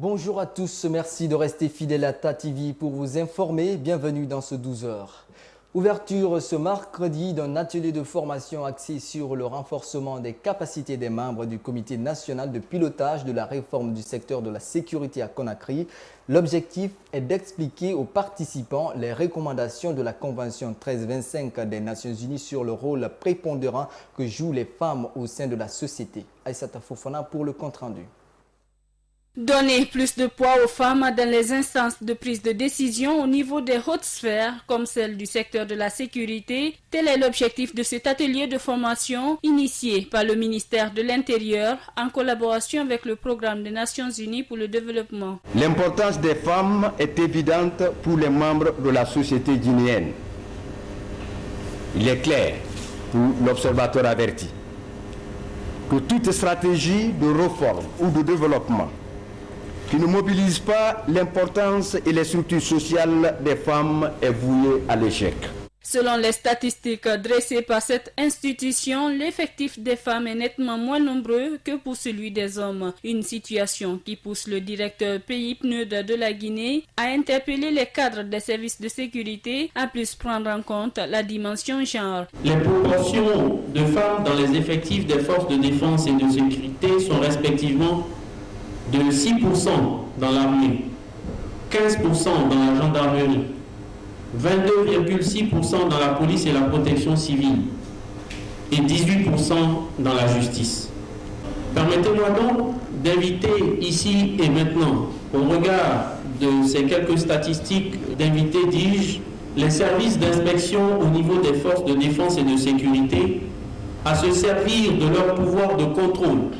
Bonjour à tous, merci de rester fidèles à TATV pour vous informer. Bienvenue dans ce 12 heures. Ouverture ce mercredi d'un atelier de formation axé sur le renforcement des capacités des membres du comité national de pilotage de la réforme du secteur de la sécurité à Conakry. L'objectif est d'expliquer aux participants les recommandations de la Convention 1325 des Nations Unies sur le rôle prépondérant que jouent les femmes au sein de la société. Aïssata Fofana pour le compte-rendu. Donner plus de poids aux femmes dans les instances de prise de décision au niveau des hautes sphères, comme celle du secteur de la sécurité, tel est l'objectif de cet atelier de formation initié par le ministère de l'Intérieur en collaboration avec le programme des Nations Unies pour le développement. L'importance des femmes est évidente pour les membres de la société guinéenne. Il est clair pour l'observateur averti que toute stratégie de réforme ou de développement qui ne mobilise pas l'importance et les structures sociales des femmes est vouée à l'échec. Selon les statistiques dressées par cette institution, l'effectif des femmes est nettement moins nombreux que pour celui des hommes. Une situation qui pousse le directeur pays PNUD de la Guinée à interpeller les cadres des services de sécurité à plus prendre en compte la dimension genre. Les proportions de femmes dans les effectifs des forces de défense et de sécurité sont respectivement de 6% dans l'armée, 15% dans la gendarmerie, 22,6% dans la police et la protection civile et 18% dans la justice. Permettez-moi donc d'inviter ici et maintenant, au regard de ces quelques statistiques, d'inviter, dis-je, les services d'inspection au niveau des forces de défense et de sécurité à se servir de leur pouvoir de contrôle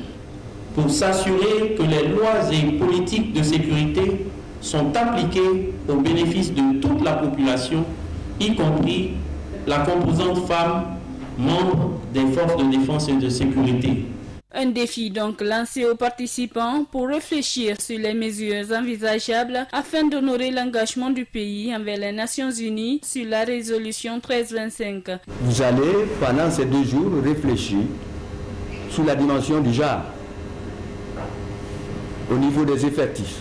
pour s'assurer que les lois et politiques de sécurité sont appliquées au bénéfice de toute la population, y compris la composante femme, membre des forces de défense et de sécurité. Un défi donc lancé aux participants pour réfléchir sur les mesures envisageables afin d'honorer l'engagement du pays envers les Nations Unies sur la résolution 1325. Vous allez, pendant ces 2 jours, réfléchir sur la dimension du genre au niveau des effectifs,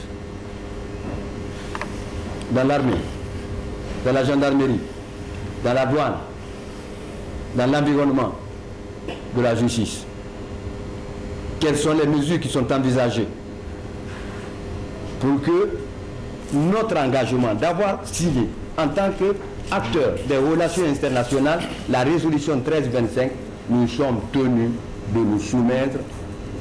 dans l'armée, dans la gendarmerie, dans la douane, dans l'environnement de la justice. Quelles sont les mesures qui sont envisagées pour que notre engagement d'avoir signé en tant qu'acteur des relations internationales la résolution 1325, nous sommes tenus de nous soumettre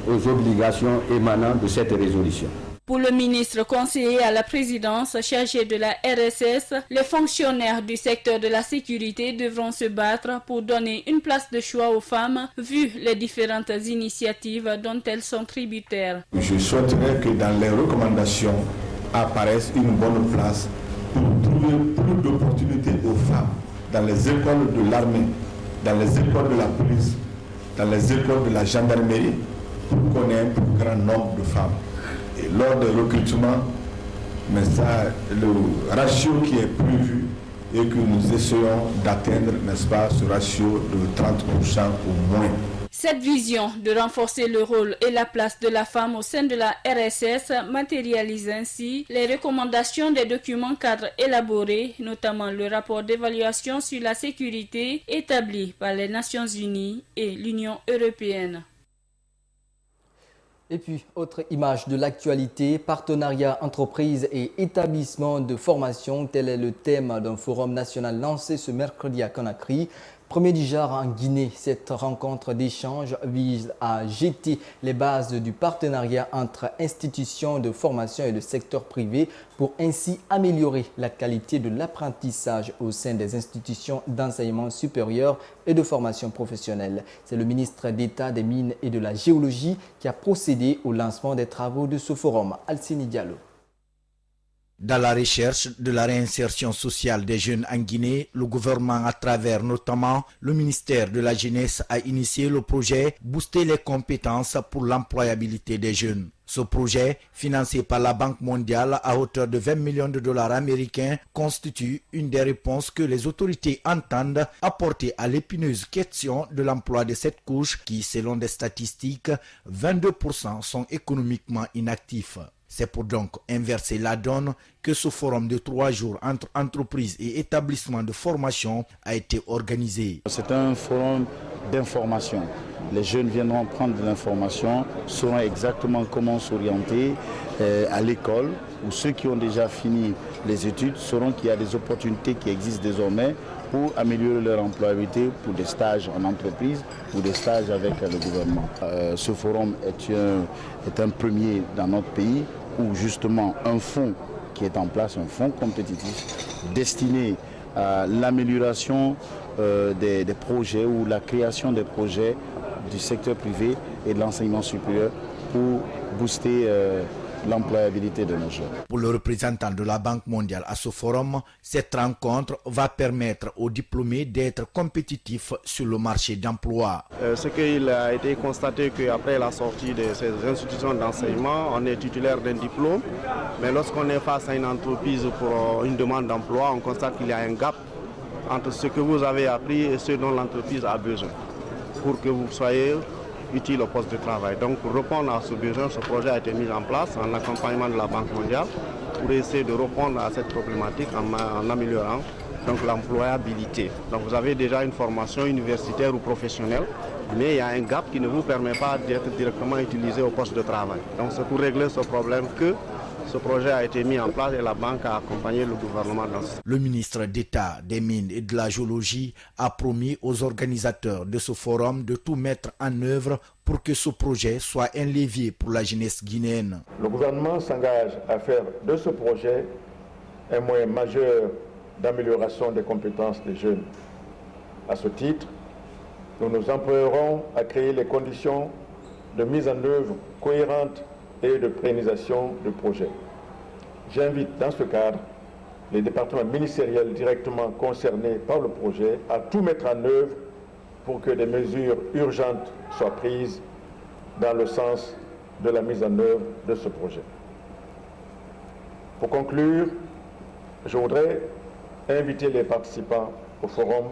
aux obligations émanant de cette résolution. Pour le ministre conseiller à la présidence chargé de la RSS, les fonctionnaires du secteur de la sécurité devront se battre pour donner une place de choix aux femmes, vu les différentes initiatives dont elles sont tributaires. Je souhaiterais que dans les recommandations apparaisse une bonne place pour trouver plus d'opportunités aux femmes dans les écoles de l'armée, dans les écoles de la police, dans les écoles de la gendarmerie, pour qu'on ait un plus grand nombre de femmes. Et lors des recrutements, mais ça, le ratio qui est prévu et que nous essayons d'atteindre, n'est-ce pas, ce ratio de 30% au moins. Cette vision de renforcer le rôle et la place de la femme au sein de la RSS matérialise ainsi les recommandations des documents cadres élaborés, notamment le rapport d'évaluation sur la sécurité établi par les Nations Unies et l'Union européenne. Et puis, autre image de l'actualité, partenariat entreprises et établissements de formation, tel est le thème d'un forum national lancé ce mercredi à Conakry. Premier du genre en Guinée, cette rencontre d'échange vise à jeter les bases du partenariat entre institutions de formation et le secteur privé pour ainsi améliorer la qualité de l'apprentissage au sein des institutions d'enseignement supérieur et de formation professionnelle. C'est le ministre d'État des Mines et de la Géologie qui a procédé au lancement des travaux de ce forum. Alcini Diallo. Dans la recherche de la réinsertion sociale des jeunes en Guinée, le gouvernement, à travers notamment le ministère de la Jeunesse, a initié le projet « Booster les compétences pour l'employabilité des jeunes ». Ce projet, financé par la Banque mondiale à hauteur de 20 millions de dollars américains, constitue une des réponses que les autorités entendent apporter à l'épineuse question de l'emploi de cette couche qui, selon des statistiques, 22% sont économiquement inactifs. C'est pour donc inverser la donne que ce forum de 3 jours entre entreprises et établissements de formation a été organisé. C'est un forum d'information. Les jeunes viendront prendre de l'information, sauront exactement comment s'orienter à l'école, ou ceux qui ont déjà fini les études sauront qu'il y a des opportunités qui existent désormais pour améliorer leur employabilité, pour des stages en entreprise ou des stages avec le gouvernement. Ce forum est un premier dans notre pays où justement un fonds qui est en place, un fonds compétitif destiné à l'amélioration des projets ou la création des projets du secteur privé et de l'enseignement supérieur pour booster l'employabilité de nos jeunes. Pour le représentant de la Banque mondiale à ce forum, cette rencontre va permettre aux diplômés d'être compétitifs sur le marché d'emploi. Ce qu'il a été constaté qu'après la sortie de ces institutions d'enseignement, on est titulaire d'un diplôme, mais lorsqu'on est face à une entreprise pour une demande d'emploi, on constate qu'il y a un gap entre ce que vous avez appris et ce dont l'entreprise a besoin pour que vous soyez utile au poste de travail. Donc pour répondre à ce besoin, ce projet a été mis en place en accompagnement de la Banque mondiale pour essayer de répondre à cette problématique en améliorant l'employabilité. Donc vous avez déjà une formation universitaire ou professionnelle, mais il y a un gap qui ne vous permet pas d'être directement utilisé au poste de travail. Donc c'est pour régler ce problème que ce projet a été mis en place et la banque a accompagné le gouvernement dans ce. Le ministre d'État des Mines et de la Géologie a promis aux organisateurs de ce forum de tout mettre en œuvre pour que ce projet soit un levier pour la jeunesse guinéenne. Le gouvernement s'engage à faire de ce projet un moyen majeur d'amélioration des compétences des jeunes. À ce titre, nous nous emploierons à créer les conditions de mise en œuvre cohérente et de pérennisation de projets. J'invite dans ce cadre les départements ministériels directement concernés par le projet à tout mettre en œuvre pour que des mesures urgentes soient prises dans le sens de la mise en œuvre de ce projet. Pour conclure, je voudrais inviter les participants au forum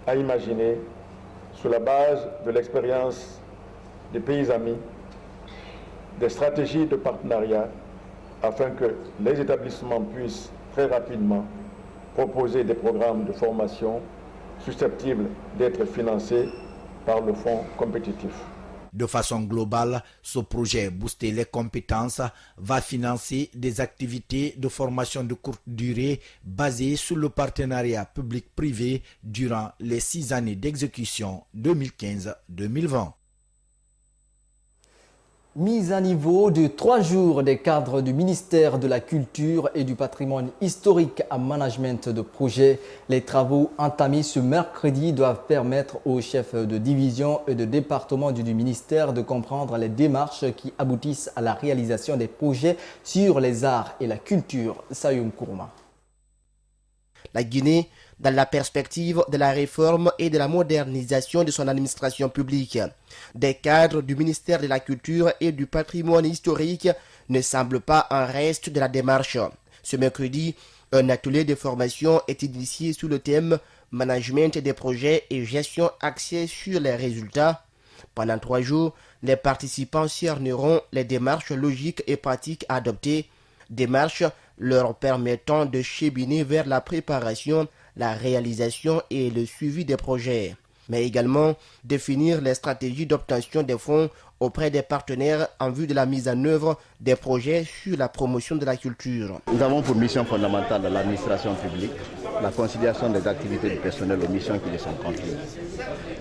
à imaginer, sur la base de l'expérience des pays amis, des stratégies de partenariat afin que les établissements puissent très rapidement proposer des programmes de formation susceptibles d'être financés par le fonds compétitif. De façon globale, ce projet Booster les compétences va financer des activités de formation de courte durée basées sur le partenariat public-privé durant les 6 années d'exécution 2015-2020. Mise à niveau de 3 jours des cadres du ministère de la Culture et du Patrimoine historique à management de projet. Les travaux entamés ce mercredi doivent permettre aux chefs de division et de département du ministère de comprendre les démarches qui aboutissent à la réalisation des projets sur les arts et la culture. Sayoum Kourma. La Guinée, dans la perspective de la réforme et de la modernisation de son administration publique. Des cadres du ministère de la Culture et du Patrimoine historique ne semblent pas en reste de la démarche. Ce mercredi, un atelier de formation est initié sous le thème « Management des projets et gestion axée sur les résultats ». Pendant 3 jours, les participants cerneront les démarches logiques et pratiques à adopter, démarches leur permettant de cheminer vers la préparation, la réalisation et le suivi des projets, mais également définir les stratégies d'obtention des fonds auprès des partenaires en vue de la mise en œuvre des projets sur la promotion de la culture. Nous avons pour mission fondamentale de l'administration publique la conciliation des activités du personnel aux missions qui les sont confiées.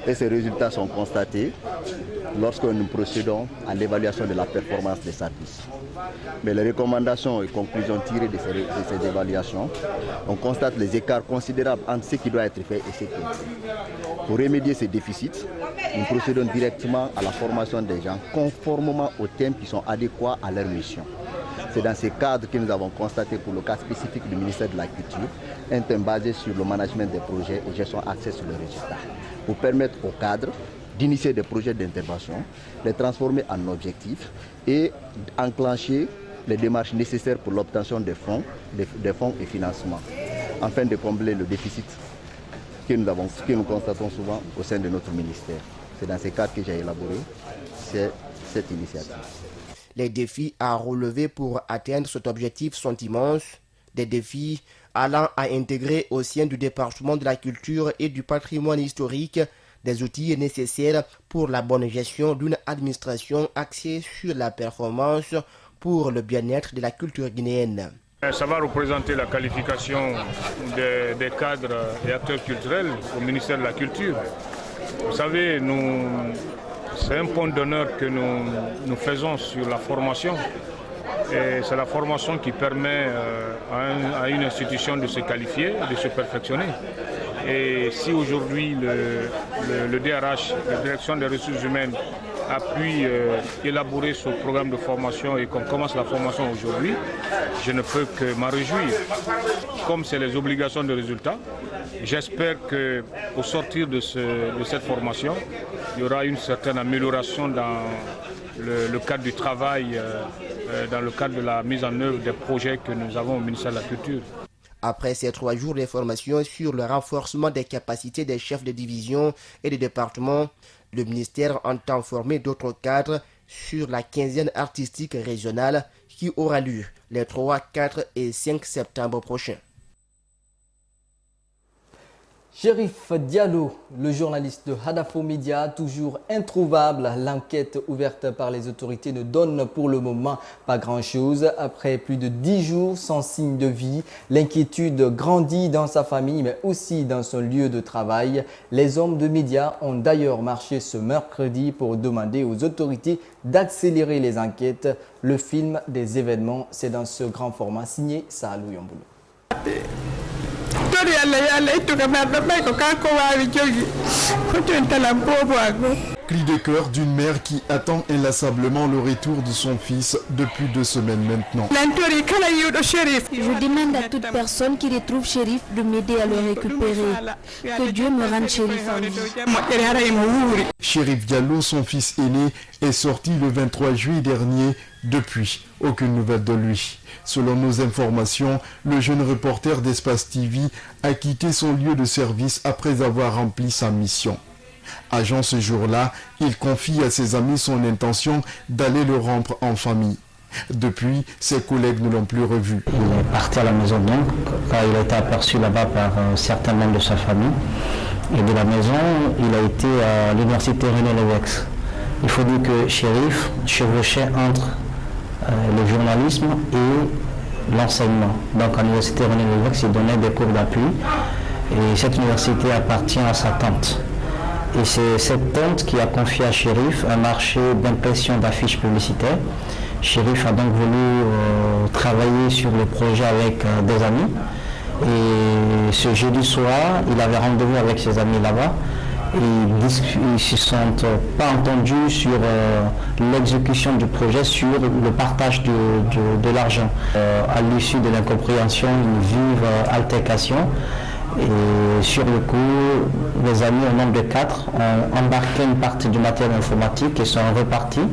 Et ces résultats sont constatés lorsque nous procédons à l'évaluation de la performance des services. Mais les recommandations et conclusions tirées de ces évaluations, on constate les écarts considérables entre ce qui doit être fait et ce qui est fait. Pour remédier ces déficits, nous procédons directement à la formation des gens conformément aux thèmes qui sont adéquats à leur mission. C'est dans ces cadres que nous avons constaté pour le cas spécifique du ministère de la Culture un thème basé sur le management des projets et gestion axée sur les résultats, pour permettre aux cadres d'initier des projets d'intervention, les transformer en objectifs et enclencher les démarches nécessaires pour l'obtention des fonds et financements, afin de combler le déficit que nous constatons souvent au sein de notre ministère. C'est dans ces cadres que j'ai élaboré cette initiative. Les défis à relever pour atteindre cet objectif sont immenses. Des défis allant à intégrer au sein du département de la culture et du patrimoine historique des outils nécessaires pour la bonne gestion d'une administration axée sur la performance pour le bien-être de la culture guinéenne. Ça va représenter la qualification des cadres et acteurs culturels au ministère de la Culture. Vous savez, c'est un point d'honneur que nous faisons sur la formation. Et c'est la formation qui permet à une institution de se qualifier, de se perfectionner. Et si aujourd'hui le DRH, la Direction des ressources humaines, a pu élaborer ce programme de formation et qu'on commence la formation aujourd'hui, je ne peux que m'en réjouir. Comme c'est les obligations de résultat, j'espère qu'au sortir de cette formation, il y aura une certaine amélioration dans le cadre du travail, dans le cadre de la mise en œuvre des projets que nous avons au ministère de la Culture. Après ces 3 jours de formation sur le renforcement des capacités des chefs de division et de département, le ministère entend former d'autres cadres sur la quinzaine artistique régionale qui aura lieu les 3, 4 et 5 septembre prochains. Chérif Diallo, le journaliste de Hadafo Média, toujours introuvable. L'enquête ouverte par les autorités ne donne pour le moment pas grand-chose. Après plus de 10 jours sans signe de vie, l'inquiétude grandit dans sa famille mais aussi dans son lieu de travail. Les hommes de médias ont d'ailleurs marché ce mercredi pour demander aux autorités d'accélérer les enquêtes. Le film des événements, c'est dans ce grand format signé Salou Yomboulou. Cri de cœur d'une mère qui attend inlassablement le retour de son fils depuis 2 semaines maintenant. Je demande à toute personne qui retrouve Chérif de m'aider à le récupérer. Que Dieu me rende Chérif en vie. Chérif Diallo, son fils aîné, est sorti le 23 juillet dernier. Depuis, aucune nouvelle de lui. Selon nos informations, le jeune reporter d'Espace TV a quitté son lieu de service après avoir rempli sa mission. Agent ce jour-là, il confie à ses amis son intention d'aller le rompre en famille. Depuis, ses collègues ne l'ont plus revu. Il est parti à la maison donc, car il a été aperçu là-bas par certains membres de sa famille. Et de la maison, il a été à l'université René Lévesque. Il faut dire que Chérif chevauchait entre le journalisme et l'enseignement. Donc à l'université René Lévesque, il donnait des cours d'appui. Et cette université appartient à sa tante. Et c'est cette tante qui a confié à Chérif un marché d'impression d'affiches publicitaires. Chérif a donc voulu travailler sur le projet avec des amis. Et ce jeudi soir, il avait rendez-vous avec ses amis là-bas. Ils ne se sont pas entendus sur l'exécution du projet, sur le partage de l'argent. À l'issue de l'incompréhension, une vive altercation. Et sur le coup, les amis au nombre de 4 ont embarqué une partie du matériel informatique et sont repartis.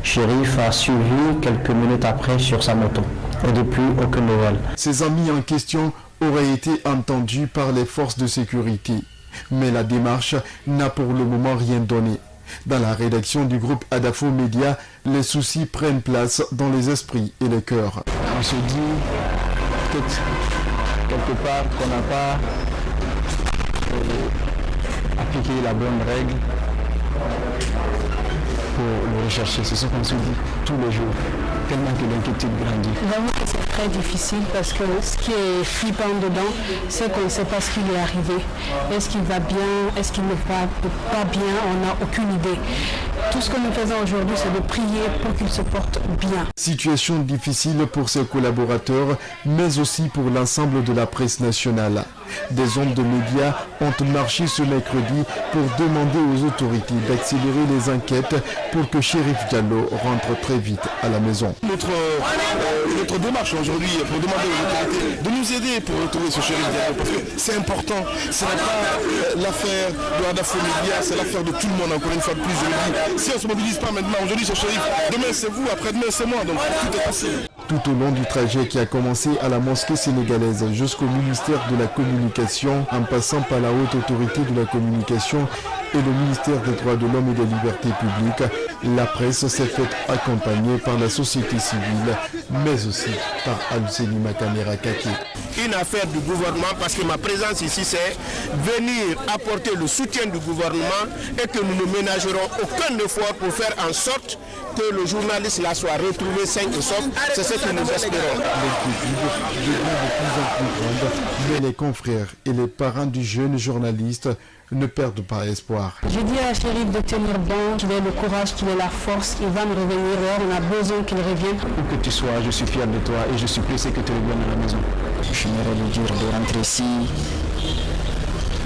Chérif a suivi quelques minutes après sur sa moto. Et depuis, aucune nouvelle. Ses amis en question auraient été entendus par les forces de sécurité. Mais la démarche n'a pour le moment rien donné. Dans la rédaction du groupe Hadafo Média, les soucis prennent place dans les esprits et les cœurs. On se dit quelque part qu'on n'a pas appliqué la bonne règle pour le rechercher. C'est ce qu'on se dit tous les jours, tellement que l'inquiétude grandit. Vraiment que c'est très difficile parce que ce qui est flippant dedans, c'est qu'on ne sait pas ce qui lui est arrivé. Est-ce qu'il va bien? Est-ce qu'il ne va pas bien? On n'a aucune idée. Tout ce que nous faisons aujourd'hui, c'est de prier pour qu'il se porte bien. Situation difficile pour ses collaborateurs, mais aussi pour l'ensemble de la presse nationale. Des hommes de médias ont marché ce mercredi pour demander aux autorités d'accélérer les enquêtes pour que Chérif Diallo rentre très vite à la maison. Notre démarche aujourd'hui pour demander aux autorités de nous aider pour retrouver ce Chérif Diallo, parce que c'est important. Ce n'est pas l'affaire de Hadafo Média, c'est l'affaire de tout le monde, encore une fois de plus, je le dis. Si on ne se mobilise pas maintenant, aujourd'hui c'est Chérif, demain c'est vous, après-demain c'est moi, donc tout est possible. Tout au long du trajet qui a commencé à la mosquée sénégalaise jusqu'au ministère de la Communication, en passant par la haute autorité de la communication et le ministère des droits de l'homme et des libertés publiques, La presse s'est faite accompagner par la société civile, mais aussi par Alcénie Makamera Kake. Une affaire du gouvernement, parce que ma présence ici, c'est venir apporter le soutien du gouvernement et que nous ne ménagerons aucun effort pour faire en sorte que le journaliste là soit retrouvé sain et sauf. C'est ce que nous espérons. L'inquiétude devient de plus en plus grande, mais les confrères et les parents du jeune journaliste ne perdent pas espoir. Je dis à Chérif de tenir bon, qu'il ait le courage, qu'il ait la force, il va me revenir. On a besoin qu'il revienne. Où que tu sois, je suis fier de toi et je suis pressé que tu reviennes à la maison. Je m'aimerais lui dire de rentrer ici.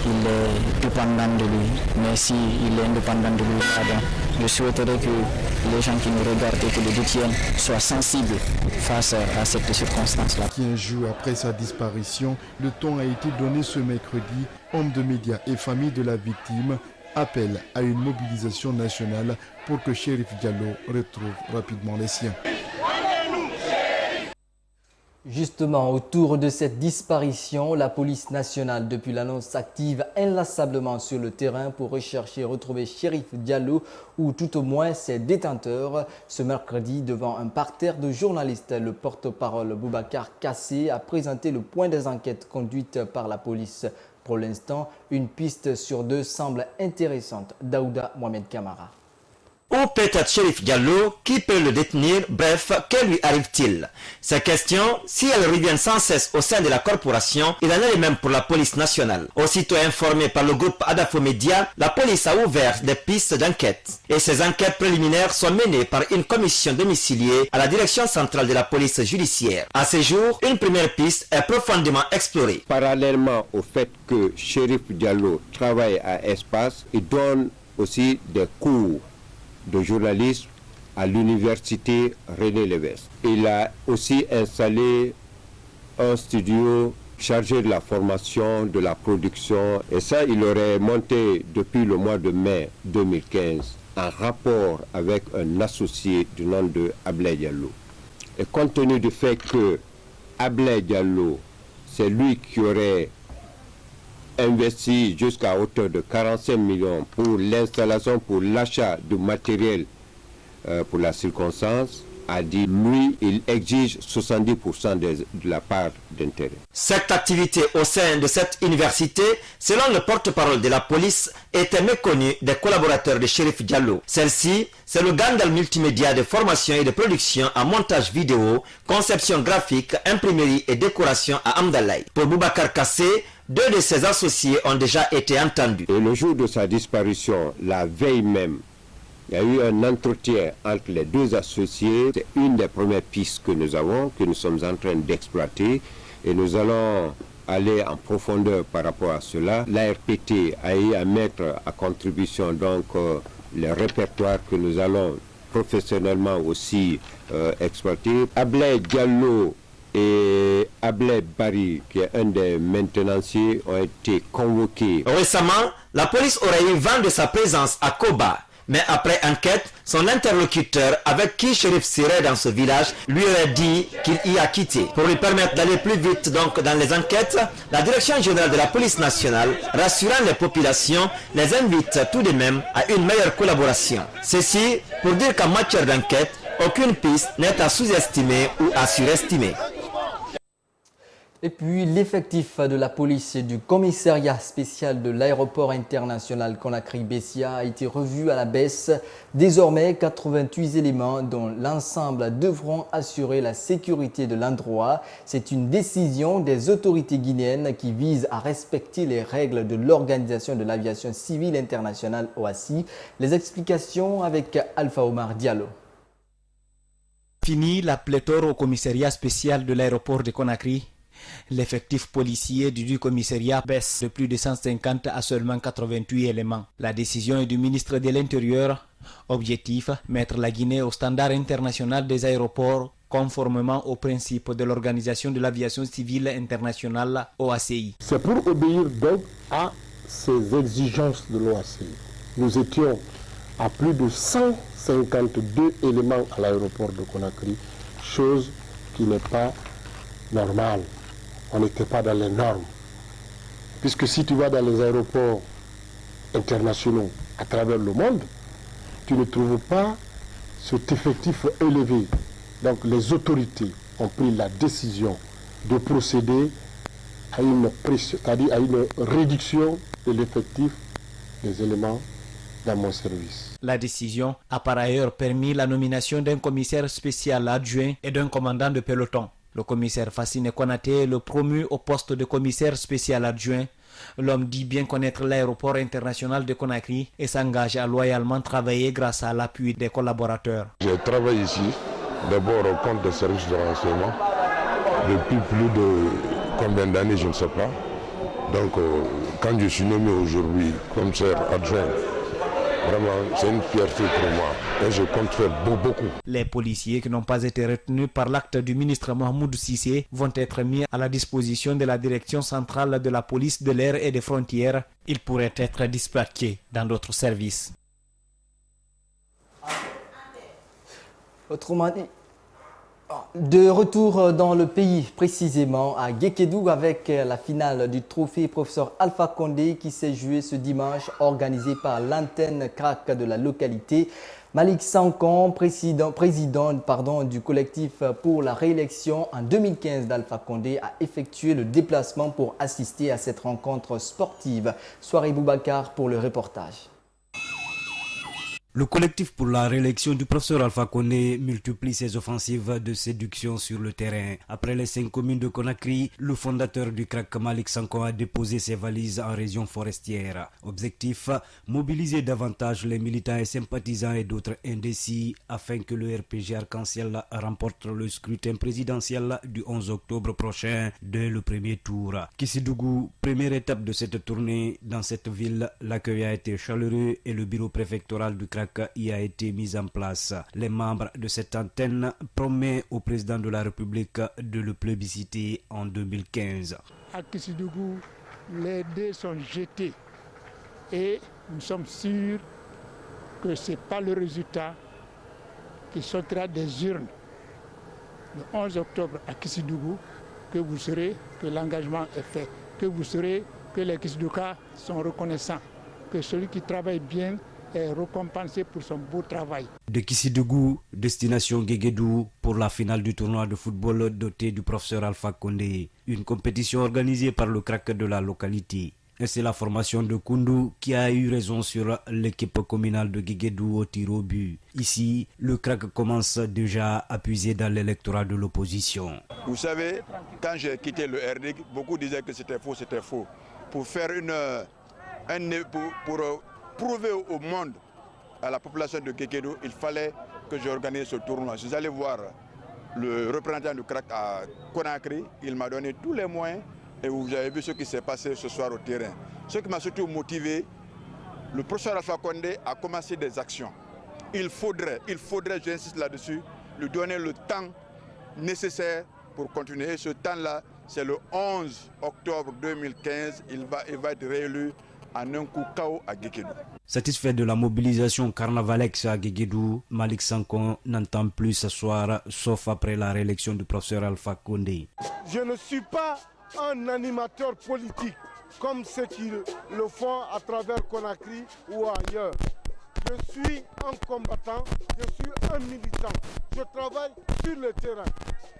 Il est dépendant de lui, mais si il est indépendant de lui, pardon, je souhaiterais que les gens qui nous regardent et qui le détiennent soient sensibles face à cette circonstance-là. 15 jours après sa disparition, le ton a été donné ce mercredi. Hommes de médias et familles de la victime appellent à une mobilisation nationale pour que Chérif Diallo retrouve rapidement les siens. Justement, autour de cette disparition, la police nationale, depuis l'annonce, s'active inlassablement sur le terrain pour rechercher et retrouver Chérif Diallo ou tout au moins ses détenteurs. Ce mercredi, devant un parterre de journalistes, le porte-parole Boubacar Kassé a présenté le point des enquêtes conduites par la police. Pour l'instant, une piste sur deux semble intéressante. Daouda Mohamed Kamara. Où peut-être Chérif Diallo? Qui peut le détenir? Bref, que lui arrive-t-il? Ces questions, si elles reviennent sans cesse au sein de la corporation, il en est de même pour la police nationale. Aussitôt informée par le groupe Adafo Média, la police a ouvert des pistes d'enquête. Et ces enquêtes préliminaires sont menées par une commission domiciliée à la direction centrale de la police judiciaire. À ce jour, une première piste est profondément explorée. Parallèlement au fait que Chérif Diallo travaille à Espace, il donne aussi des cours de journalisme à l'université René Lévesque. Il a aussi installé un studio chargé de la formation, de la production, et ça il aurait monté depuis le mois de mai 2015 en rapport avec un associé du nom de Ablaye Diallo. Et compte tenu du fait que Ablaye Diallo, c'est lui qui aurait investi jusqu'à hauteur de 45 millions pour l'installation, pour l'achat du matériel pour la circonstance, a dit, lui, il exige 70% de la part d'intérêt. Cette activité au sein de cette université, selon le porte-parole de la police, était méconnue des collaborateurs de Chérif Diallo. Celle-ci, c'est le Gandal multimédia de formation et de production en montage vidéo, conception graphique, imprimerie et décoration à Amdalaï. Pour Boubacar Kassé, deux de ses associés ont déjà été entendus. Et le jour de sa disparition, la veille même, il y a eu un entretien entre les deux associés. C'est une des premières pistes que nous avons, que nous sommes en train d'exploiter. Et nous allons aller en profondeur par rapport à cela. L'ARPT a eu à mettre à contribution donc les répertoires que nous allons professionnellement aussi exploiter. Ablaye Diallo et Ablaye Bari, qui est un des maintenanciers, ont été convoqués. Récemment, la police aurait eu vent de sa présence à Koba. Mais après enquête, son interlocuteur avec qui Chérif serait dans ce village lui aurait dit qu'il y a quitté. Pour lui permettre d'aller plus vite donc dans les enquêtes, la direction générale de la police nationale, rassurant les populations, les invite tout de même à une meilleure collaboration. Ceci pour dire qu'en matière d'enquête, aucune piste n'est à sous-estimer ou à surestimer. Et puis, l'effectif de la police et du commissariat spécial de l'aéroport international Conakry-Bessia a été revu à la baisse. Désormais, 88 éléments dont l'ensemble devront assurer la sécurité de l'endroit. C'est une décision des autorités guinéennes qui vise à respecter les règles de l'Organisation de l'aviation civile internationale OACI. Les explications avec Alpha Omar Diallo. Fini la pléthore au commissariat spécial de l'aéroport de Conakry. L'effectif policier du commissariat baisse de plus de 150 à seulement 88 éléments. La décision est du ministre de l'Intérieur. Objectif, mettre la Guinée au standard international des aéroports conformément aux principes de l'Organisation de l'aviation civile internationale OACI. C'est pour obéir donc à ces exigences de l'OACI. Nous étions à plus de 152 éléments à l'aéroport de Conakry, chose qui n'est pas normale. On n'était pas dans les normes. Puisque si tu vas dans les aéroports internationaux à travers le monde, tu ne trouves pas cet effectif élevé, donc les autorités ont pris la décision de procéder à une réduction de l'effectif des éléments dans mon service. La décision a par ailleurs permis la nomination d'un commissaire spécial adjoint et d'un commandant de peloton. Le commissaire Fassine Konaté est le promu au poste de commissaire spécial adjoint. L'homme dit bien connaître l'aéroport international de Conakry et s'engage à loyalement travailler grâce à l'appui des collaborateurs. Je travaille ici, d'abord au compte des services de renseignement, depuis plus de combien d'années, je ne sais pas. Donc, quand je suis nommé aujourd'hui commissaire adjoint, vraiment, c'est une fierté pour moi et je compte faire beaucoup. Les policiers qui n'ont pas été retenus par l'acte du ministre Mahmoud Cissé vont être mis à la disposition de la direction centrale de la police de l'air et des frontières. Ils pourraient être dispatchés dans d'autres services. Autrement dit, de retour dans le pays, précisément à Guékédou, avec la finale du trophée professeur Alpha Condé qui s'est joué ce dimanche, organisé par l'antenne CRAC de la localité. Malik Sankon, président du collectif pour la réélection en 2015 d'Alpha Condé, a effectué le déplacement pour assister à cette rencontre sportive. Soirée Boubacar pour le reportage. Le collectif pour la réélection du professeur Alpha Condé multiplie ses offensives de séduction sur le terrain. Après les 5 communes de Conakry, le fondateur du CRAC Malik Sankon a déposé ses valises en région forestière. Objectif, mobiliser davantage les militants et sympathisants et d'autres indécis afin que le RPG Arc-en-Ciel remporte le scrutin présidentiel du 11 octobre prochain dès le premier tour. Kissidougou, première étape de cette tournée. Dans cette ville, l'accueil a été chaleureux et le bureau préfectoral du CRAC y a été mis en place. Les membres de cette antenne promettent au président de la République de le plébisciter en 2015. À Kissidougou, les dés sont jetés et nous sommes sûrs que ce n'est pas le résultat qui sortira des urnes le 11 octobre à Kissidougou que vous saurez que l'engagement est fait, que vous saurez que les Kissidoukas sont reconnaissants, que celui qui travaille bien est récompensé pour son beau travail. De Kissidougou, destination Guéguédou pour la finale du tournoi de football doté du professeur Alpha Condé, une compétition organisée par le CRAC de la localité. Et c'est la formation de Koundou qui a eu raison sur l'équipe communale de Guéguédou au tir au but. Ici, le CRAC commence déjà à puiser dans l'électorat de l'opposition. Vous savez, quand j'ai quitté le RDIC, beaucoup disaient que c'était faux, c'était faux. Pour faire pour prouver au monde, à la population de Guéguédou, il fallait que j'organise ce tournoi. Je suis allé voir le représentant du CRAC à Conakry, il m'a donné tous les moyens et vous avez vu ce qui s'est passé ce soir au terrain. Ce qui m'a surtout motivé, le professeur Alpha Condé a commencé des actions. Il faudrait, j'insiste là-dessus, lui donner le temps nécessaire pour continuer. Et ce temps-là, c'est le 11 octobre 2015, il va être réélu en un coup KO à Guéguédou. Satisfait de la mobilisation carnavalex à Guéguédou, Malik Sankon n'entend plus s'asseoir sauf après la réélection du professeur Alpha Condé. Je ne suis pas un animateur politique comme ceux qui le font à travers Conakry ou ailleurs. Je suis un combattant, je suis un militant. Je travaille sur le terrain.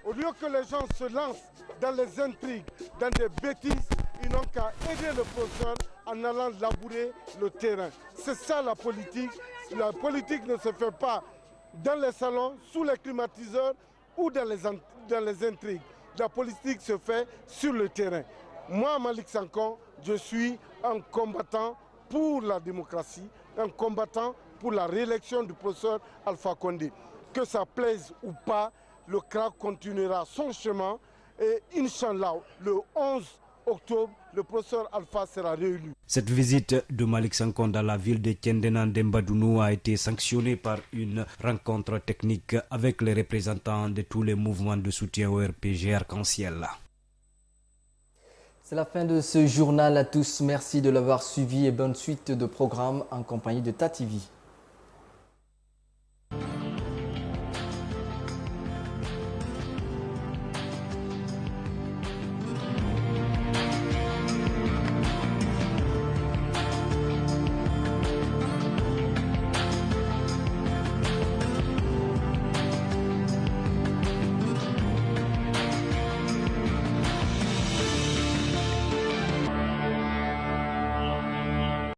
Au lieu que les gens se lancent dans les intrigues, dans des bêtises, ils n'ont qu'à aider le professeur en allant labourer le terrain. C'est ça la politique. La politique ne se fait pas dans les salons, sous les climatiseurs ou dans les intrigues. La politique se fait sur le terrain. Moi, Malik Sankon, je suis un combattant pour la démocratie, un combattant pour la réélection du professeur Alpha Condé. Que ça plaise ou pas, le CRAC continuera son chemin et Inch'Allah, le 11 octobre, le professeur Alpha sera réélu. Cette visite de Malik Sankon dans la ville de Tiendena Dembadounou a été sanctionnée par une rencontre technique avec les représentants de tous les mouvements de soutien au RPG Arc-en-Ciel. C'est la fin de ce journal à tous. Merci de l'avoir suivi et bonne suite de programmes en compagnie de TATV.